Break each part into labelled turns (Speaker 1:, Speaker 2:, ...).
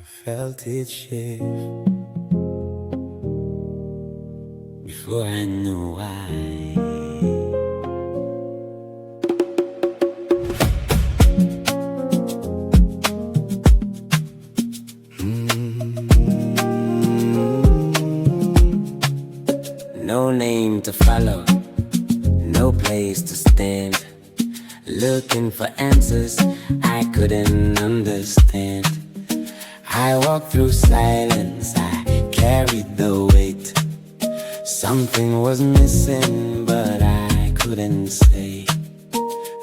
Speaker 1: Felt it shift before I knew why. No name to follow, no place to stand. Looking for answers I couldn't understand. I walked through silence, I carried the weight. Something was missing, but I couldn't say.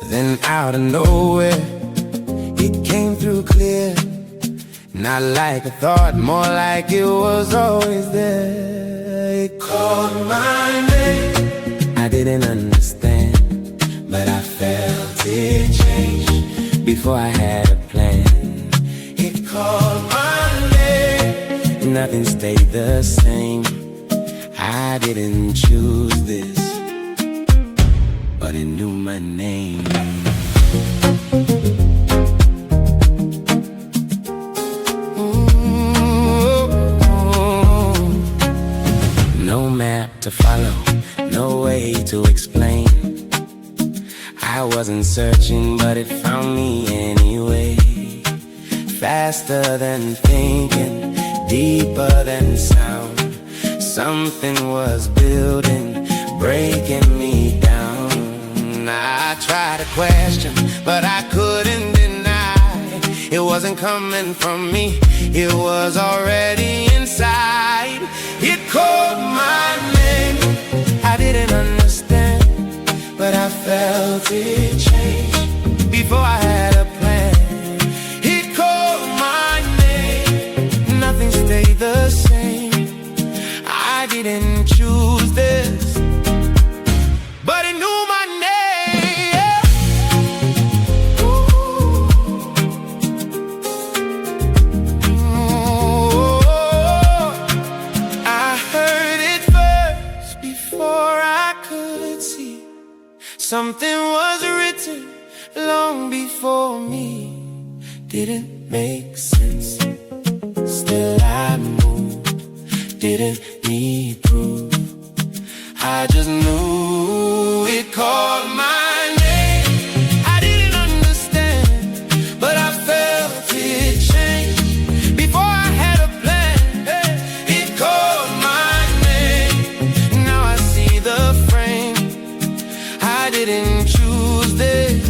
Speaker 1: Then out of nowhere, it came through clear. Not like a thought, more like it was always there. It called my name. I didn't understand, but I felt it change before I had a plan. It called my name. Nothing stayed the same. I didn't choose this, but it knew my name. No map to follow, no way to explain. I wasn't searching, but it found me anyway. Faster than thinking, deeper than sound. Something was building, breaking me down. I tried to question, but I couldn't deny. It wasn't coming from me, it was already inside. It called my name. I didn't understand, but I felt it change before I had a plan. It called my name. Nothing stayed the same. I didn't choose this, but it knew my name. I heard it first before I could see. Something was written long before me. Didn't make sense, still I moved. Didn't need proof, I just knew. It called my name. I didn't understand, but I felt it change before I had a plan. It called my name. Now I see the frame. I didn't choose this,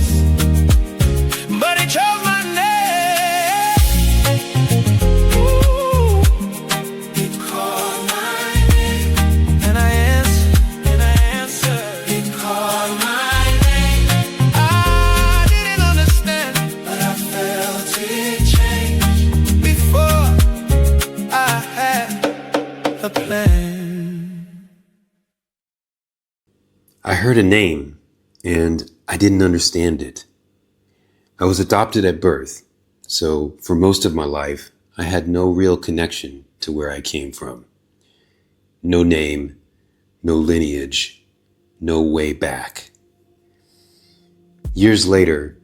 Speaker 1: but it chose my name. Ooh. It called my name, and I answered. It called my name. I didn't understand, but I felt it change before I had a plan.
Speaker 2: I heard a name, and I didn't understand it. I was adopted at birth, so for most of my life, I had no real connection to where I came from. No name, no lineage, no way back. Years later,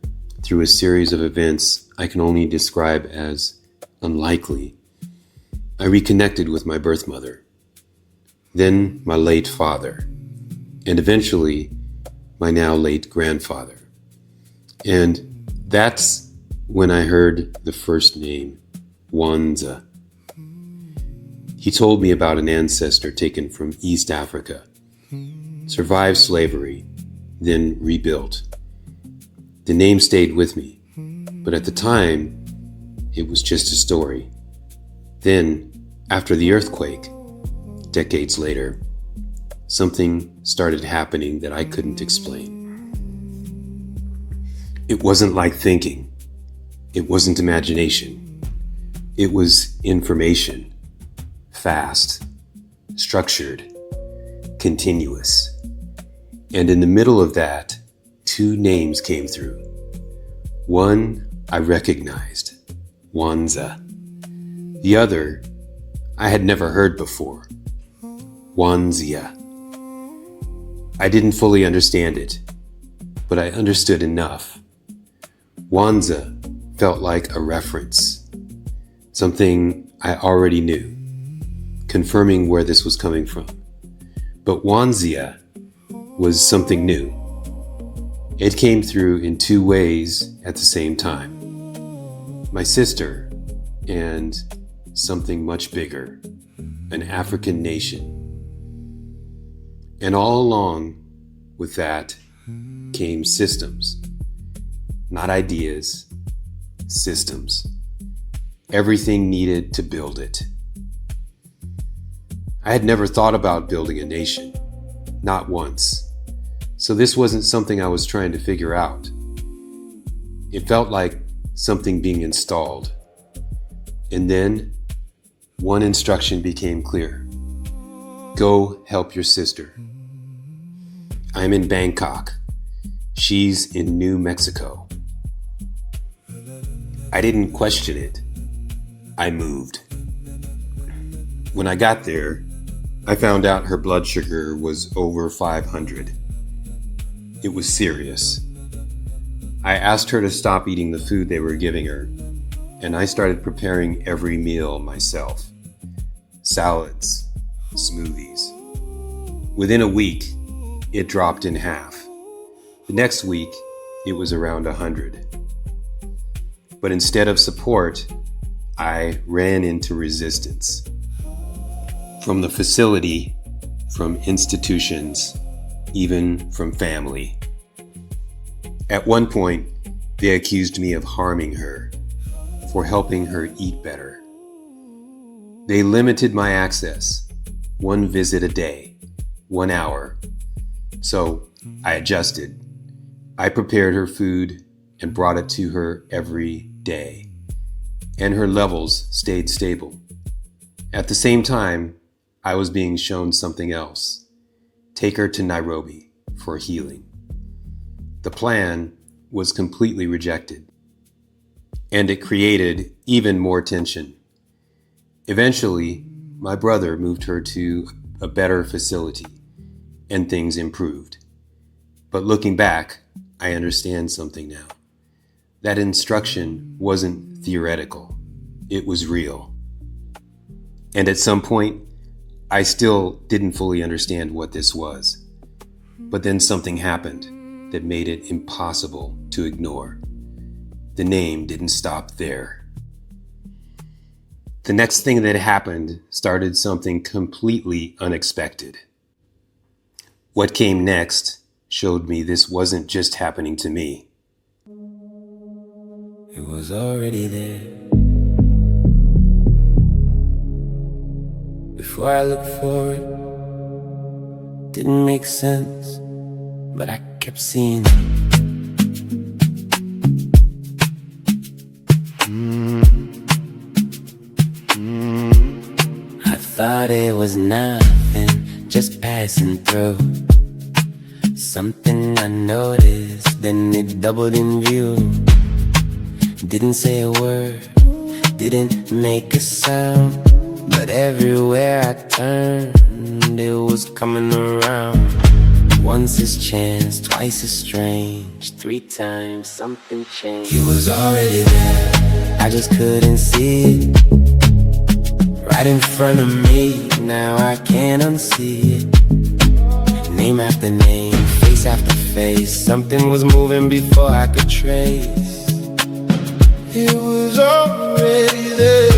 Speaker 2: through a series of events I can only describe as unlikely, I reconnected with my birth mother, then my late father, and eventually my now late grandfather. And that's when I heard the first name, Wanzia. He told me about an ancestor taken from East Africa, survived slavery, then rebuilt. The name stayed with me, but at the time, it was just a story. Then, after the earthquake, decades later, something started happening that I couldn't explain. It wasn't like thinking. It wasn't imagination. It was information. Fast, structured, continuous. And in the middle of that, two names came through. One I recognized, Wanzia. The other I had never heard before, Wanzia. I didn't fully understand it, but I understood enough. Wanzia felt like a reference, something I already knew, confirming where this was coming from. But Wanzia was something new. It came through in two ways at the same time. My sister and something much bigger, an African nation. And all along with that came systems, not ideas, systems. Everything needed to build it. I had never thought about building a nation, not once. So this wasn't something I was trying to figure out. It felt like something being installed. And then one instruction became clear. Go help your sister. I'm in Bangkok. She's in New Mexico. I didn't question it. I moved. When I got there, I found out her blood sugar was over 500. It was serious. I asked her to stop eating the food they were giving her, and I started preparing every meal myself. Salads, smoothies. Within a week, it dropped in half. The next week, it was around 100. But instead of support, I ran into resistance. From the facility, from institutions, even from family. At one point, they accused me of harming her, for helping her eat better. They limited my access, 1 visit a day, 1 hour. So I adjusted. I prepared her food and brought it to her every day. And her levels stayed stable. At the same time, I was being shown something else. Take her to Nairobi for healing. The plan was completely rejected. And it created even more tension. Eventually, my brother moved her to a better facility, and things improved. But looking back, I understand something now. That instruction wasn't theoretical. It was real. And at some point, I still didn't fully understand what this was. But then something happened that made it impossible to ignore. The name didn't stop there. The next thing that happened started something completely unexpected. What came next showed me this wasn't just happening to me.
Speaker 1: It was already there. Before I looked for it, didn't make sense, but I kept seeing it. I thought it was nothing, just passing through. Something I noticed, then it doubled in view. Didn't say a word, didn't make a sound, but everywhere I turned, it was coming around. Once is chance, twice is strange, 3 times something changed. It was already there, I just couldn't see it. Right in front of me, now I can't unsee it. Name after name, face after face, something was moving before I could trace. It was already there.